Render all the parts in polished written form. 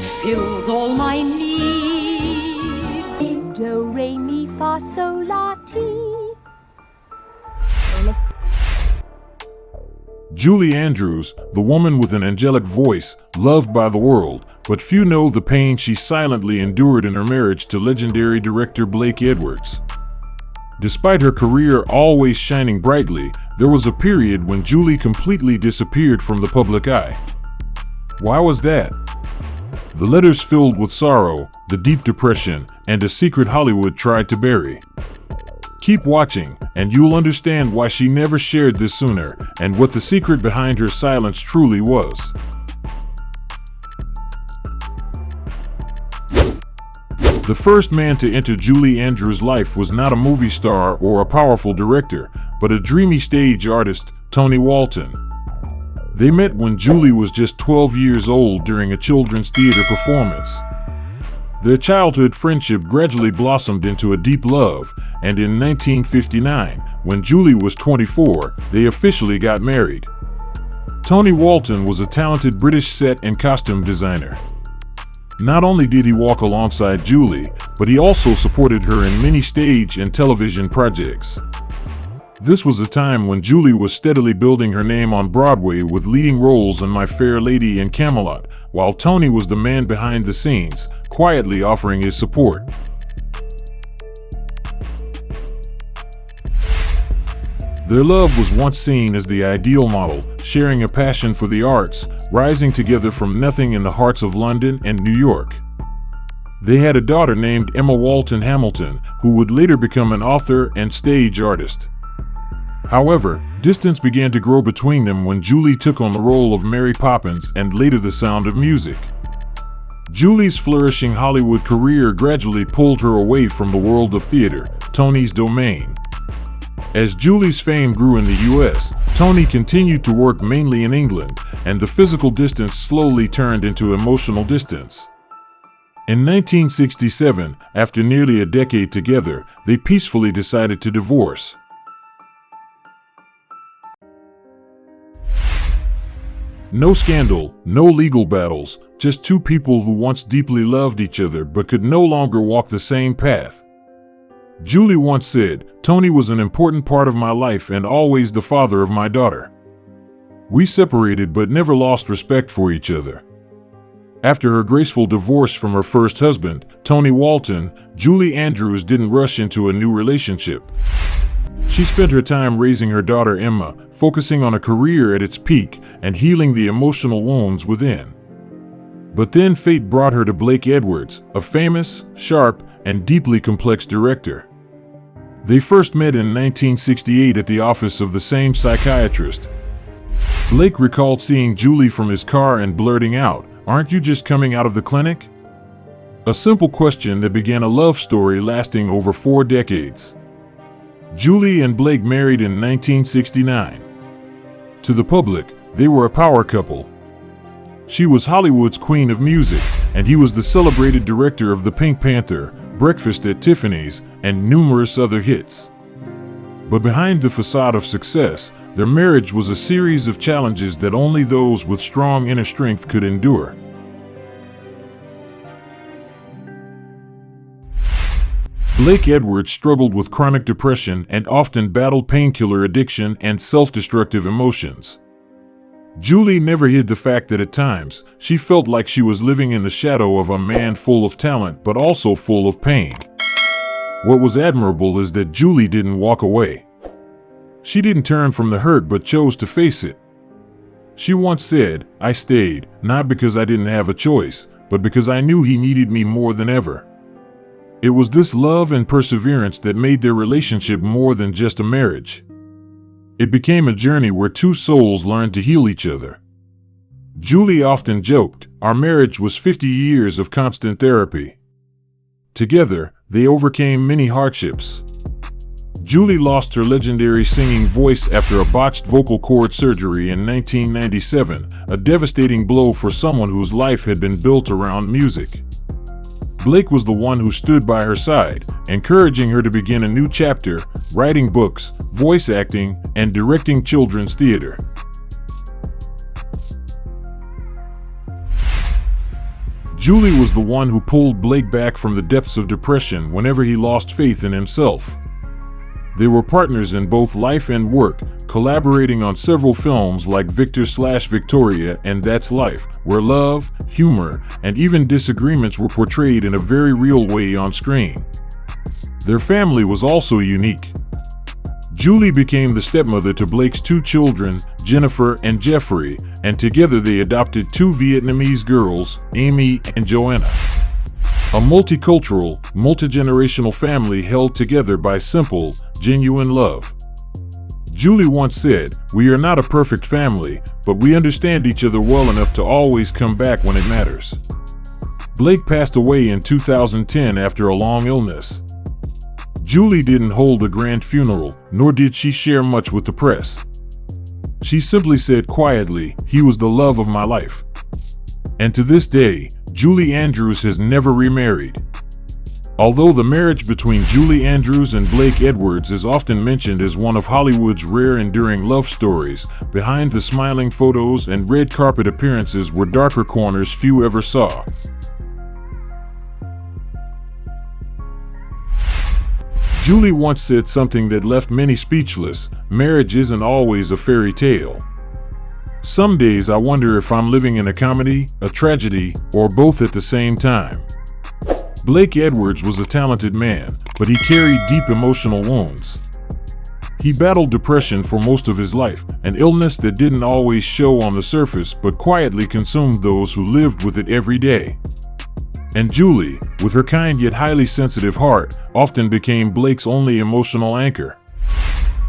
fills all my needs. Do, re, mi, fa, sol, la, ti. Julie Andrews, the woman with an angelic voice, loved by the world, but few know the pain she silently endured in her marriage to legendary director Blake Edwards. Despite her career always shining brightly, there was a period when Julie completely disappeared from the public eye. Why was that? The letters filled with sorrow, the deep depression, and a secret Hollywood tried to bury. Keep watching, and you'll understand why she never shared this sooner, and what the secret behind her silence truly was. The first man to enter Julie Andrews' life was not a movie star or a powerful director, but a dreamy stage artist, Tony Walton. They met when Julie was just 12 years old during a children's theater performance. Their childhood friendship gradually blossomed into a deep love, and in 1959, when Julie was 24, they officially got married. Tony Walton was a talented British set and costume designer. Not only did he walk alongside Julie, but he also supported her in many stage and television projects. This was a time when Julie was steadily building her name on Broadway with leading roles in My Fair Lady and Camelot, while Tony was the man behind the scenes, quietly offering his support. Their love was once seen as the ideal model, sharing a passion for the arts, rising together from nothing in the hearts of London and New York. They had a daughter named Emma Walton Hamilton, who would later become an author and stage artist. However, distance began to grow between them when Julie took on the role of Mary Poppins and later The Sound of Music. Julie's flourishing Hollywood career gradually pulled her away from the world of theater, Tony's domain. As Julie's fame grew in the US, Tony continued to work mainly in England, and the physical distance slowly turned into emotional distance. In 1967, after nearly a decade together, they peacefully decided to divorce. No scandal, no legal battles, just two people who once deeply loved each other but could no longer walk the same path. Julie once said, "Tony was an important part of my life and always the father of my daughter. We separated but never lost respect for each other." After her graceful divorce from her first husband, Tony Walton, Julie Andrews didn't rush into a new relationship. She spent her time raising her daughter Emma, focusing on a career at its peak and healing the emotional wounds within. But then fate brought her to Blake Edwards, a famous, sharp, and deeply complex director. They first met in 1968 at the office of the same psychiatrist. Blake recalled seeing Julie from his car and blurting out, "Aren't you just coming out of the clinic?" A simple question that began a love story lasting over 4 decades. Julie and Blake married in 1969. To the public, they were a power couple. She was Hollywood's queen of music, and he was the celebrated director of The Pink Panther, Breakfast at Tiffany's, and numerous other hits. But behind the facade of success, their marriage was a series of challenges that only those with strong inner strength could endure. Blake Edwards struggled with chronic depression and often battled painkiller addiction and self-destructive emotions. Julie never hid the fact that at times, she felt like she was living in the shadow of a man full of talent but also full of pain. What was admirable is that Julie didn't walk away. She didn't turn from the hurt but chose to face it. She once said, "I stayed, not because I didn't have a choice, but because I knew he needed me more than ever." It was this love and perseverance that made their relationship more than just a marriage. It became a journey where two souls learned to heal each other. Julie often joked, "Our marriage was 50 years of constant therapy." Together, they overcame many hardships. Julie lost her legendary singing voice after a botched vocal cord surgery in 1997, a devastating blow for someone whose life had been built around music. Blake was the one who stood by her side, encouraging her to begin a new chapter, writing books, voice acting, and directing children's theater. Julie was the one who pulled Blake back from the depths of depression whenever he lost faith in himself. They were partners in both life and work, collaborating on several films like Victor/Victoria and That's Life, where love, humor, and even disagreements were portrayed in a very real way on screen. Their family was also unique. Julie became the stepmother to Blake's two children, Jennifer and Jeffrey, and together they adopted two Vietnamese girls, Amy and Joanna. A multicultural, multigenerational family held together by simple, genuine love. Julie once said, "We are not a perfect family, but we understand each other well enough to always come back when it matters." Blake passed away in 2010 after a long illness. Julie didn't hold a grand funeral, nor did she share much with the press. She simply said quietly, "He was the love of my life." And to this day, Julie Andrews has never remarried. Although the marriage between Julie Andrews and Blake Edwards is often mentioned as one of Hollywood's rare enduring love stories, behind the smiling photos and red carpet appearances were darker corners few ever saw. Julie once said something that left many speechless: "Marriage isn't always a fairy tale. Some days I wonder if I'm living in a comedy, a tragedy, or both at the same time." Blake Edwards was a talented man, but he carried deep emotional wounds. He battled depression for most of his life, an illness that didn't always show on the surface but quietly consumed those who lived with it every day. And Julie, with her kind yet highly sensitive heart, often became Blake's only emotional anchor.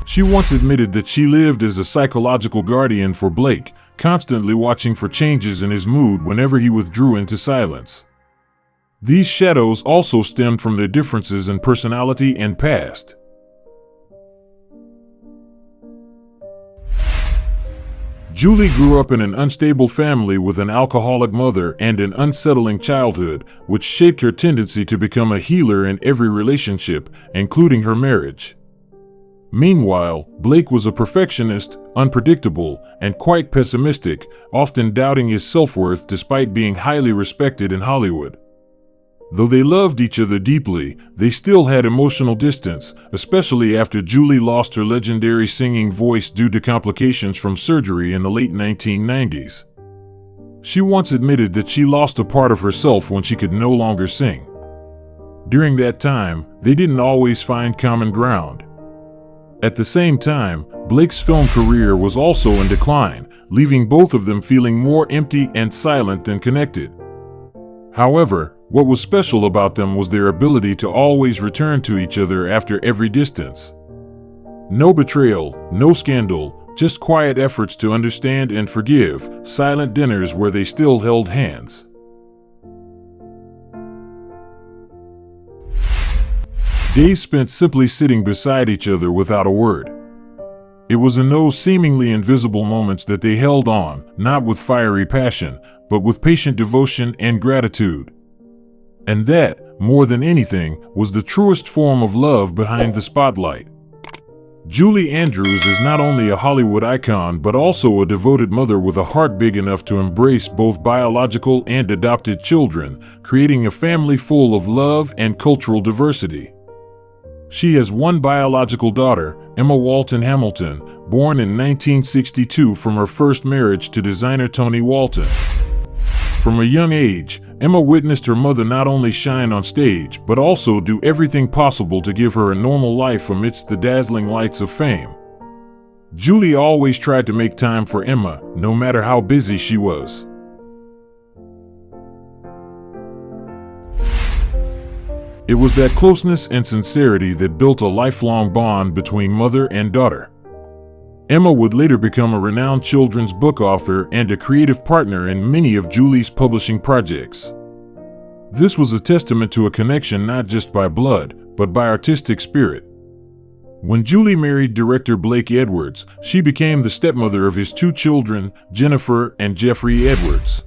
She once admitted that she lived as a psychological guardian for Blake, constantly watching for changes in his mood whenever he withdrew into silence. These shadows also stemmed from their differences in personality and past. Julie grew up in an unstable family with an alcoholic mother and an unsettling childhood, which shaped her tendency to become a healer in every relationship, including her marriage. Meanwhile, Blake was a perfectionist, unpredictable, and quite pessimistic, often doubting his self-worth despite being highly respected in Hollywood. Though they loved each other deeply, they still had emotional distance, especially after Julie lost her legendary singing voice due to complications from surgery in the late 1990s. She once admitted that she lost a part of herself when she could no longer sing. During that time, they didn't always find common ground. At the same time, Blake's film career was also in decline, leaving both of them feeling more empty and silent than connected. However, what was special about them was their ability to always return to each other after every distance. No betrayal, no scandal, just quiet efforts to understand and forgive, silent dinners where they still held hands. Days spent simply sitting beside each other without a word. It was in those seemingly invisible moments that they held on, not with fiery passion, but with patient devotion and gratitude. And that, more than anything, was the truest form of love behind the spotlight. Julie Andrews is not only a Hollywood icon but also a devoted mother with a heart big enough to embrace both biological and adopted children, creating a family full of love and cultural diversity. She has one biological daughter, Emma Walton Hamilton, born in 1962 from her first marriage to designer Tony Walton. From a young age, Emma witnessed her mother not only shine on stage, but also do everything possible to give her a normal life amidst the dazzling lights of fame. Julie always tried to make time for Emma, no matter how busy she was. It was that closeness and sincerity that built a lifelong bond between mother and daughter. Emma would later become a renowned children's book author and a creative partner in many of Julie's publishing projects. This was a testament to a connection not just by blood, but by artistic spirit. When Julie married director Blake Edwards, she became the stepmother of his two children, Jennifer and Jeffrey Edwards.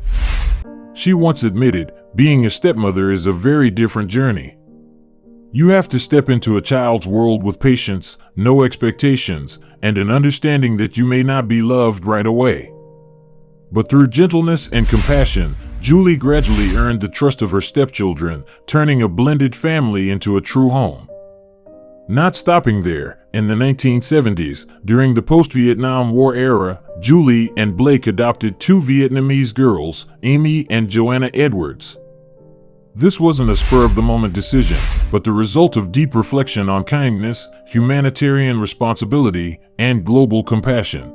She once admitted, being a stepmother is a very different journey. You have to step into a child's world with patience, no expectations, and an understanding that you may not be loved right away. But through gentleness and compassion, Julie gradually earned the trust of her stepchildren, turning a blended family into a true home. Not stopping there, in the 1970s, during the post-Vietnam War era, Julie and Blake adopted two Vietnamese girls, Amy and Joanna Edwards. This wasn't a spur-of-the-moment decision, but the result of deep reflection on kindness, humanitarian responsibility, and global compassion.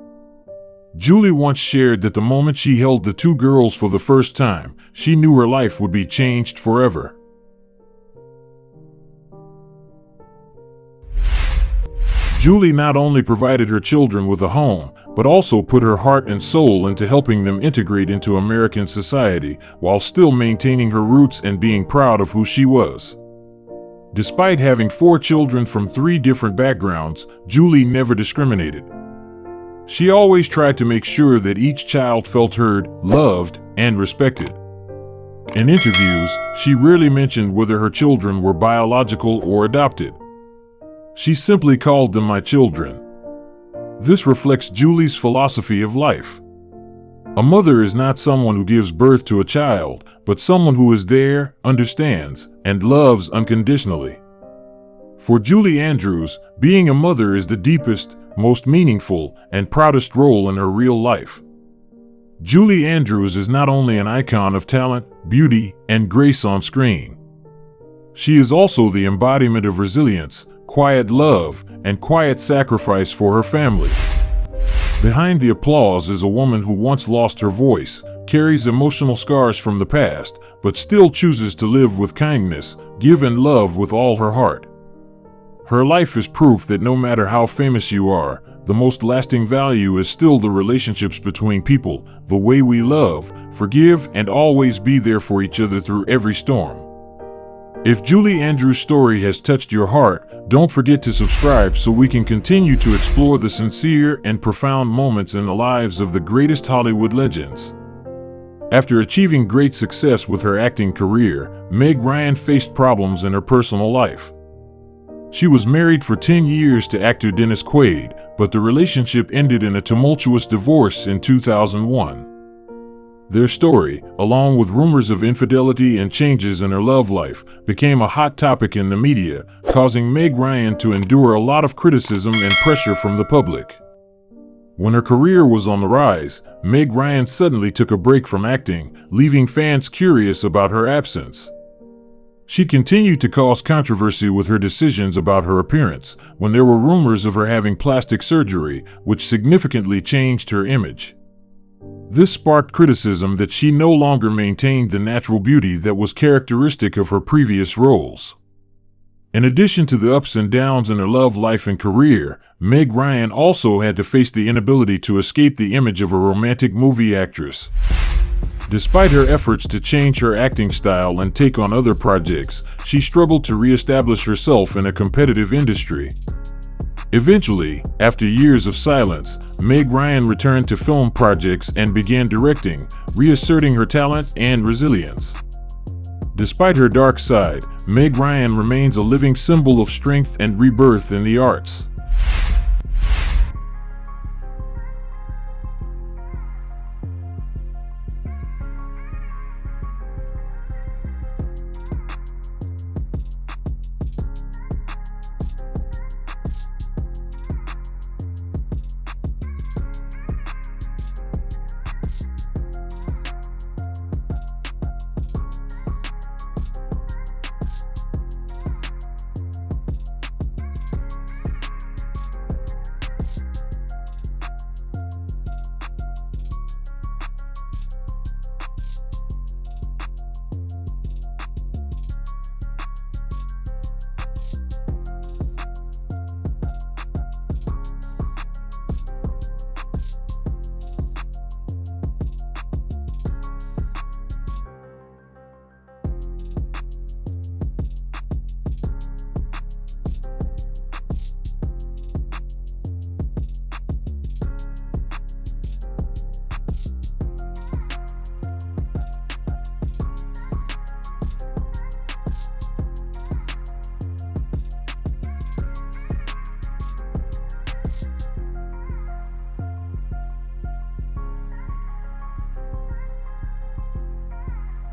Julie once shared that the moment she held the two girls for the first time, she knew her life would be changed forever. Julie not only provided her children with a home, but also put her heart and soul into helping them integrate into American society while still maintaining her roots and being proud of who she was. Despite having 4 children from 3 different backgrounds, Julie never discriminated. She always tried to make sure that each child felt heard, loved, and respected. In interviews, she rarely mentioned whether her children were biological or adopted. She simply called them my children. This reflects Julie's philosophy of life. A mother is not someone who gives birth to a child, but someone who is there, understands, and loves unconditionally. For Julie Andrews, being a mother is the deepest, most meaningful, and proudest role in her real life. Julie Andrews is not only an icon of talent, beauty, and grace on screen. She is also the embodiment of resilience, quiet love, and quiet sacrifice for her family. Behind the applause is a woman who once lost her voice, carries emotional scars from the past, but still chooses to live with kindness, give and love with all her heart. Her life is proof that no matter how famous you are, the most lasting value is still the relationships between people, the way we love, forgive, and always be there for each other through every storm. If Julie Andrews' story has touched your heart, don't forget to subscribe so we can continue to explore the sincere and profound moments in the lives of the greatest Hollywood legends. After achieving great success with her acting career, Meg Ryan faced problems in her personal life. She was married for 10 years to actor Dennis Quaid, but the relationship ended in a tumultuous divorce in 2001. Their story, along with rumors of infidelity and changes in her love life, became a hot topic in the media, causing Meg Ryan to endure a lot of criticism and pressure from the public. When her career was on the rise, Meg Ryan suddenly took a break from acting, leaving fans curious about her absence. She continued to cause controversy with her decisions about her appearance, when there were rumors of her having plastic surgery, which significantly changed her image. This sparked criticism that she no longer maintained the natural beauty that was characteristic of her previous roles. In addition to the ups and downs in her love life and career, Meg Ryan also had to face the inability to escape the image of a romantic movie actress. Despite her efforts to change her acting style and take on other projects, she struggled to re-establish herself in a competitive industry. Eventually, after years of silence, Meg Ryan returned to film projects and began directing, reasserting her talent and resilience. Despite her dark side, Meg Ryan remains a living symbol of strength and rebirth in the arts.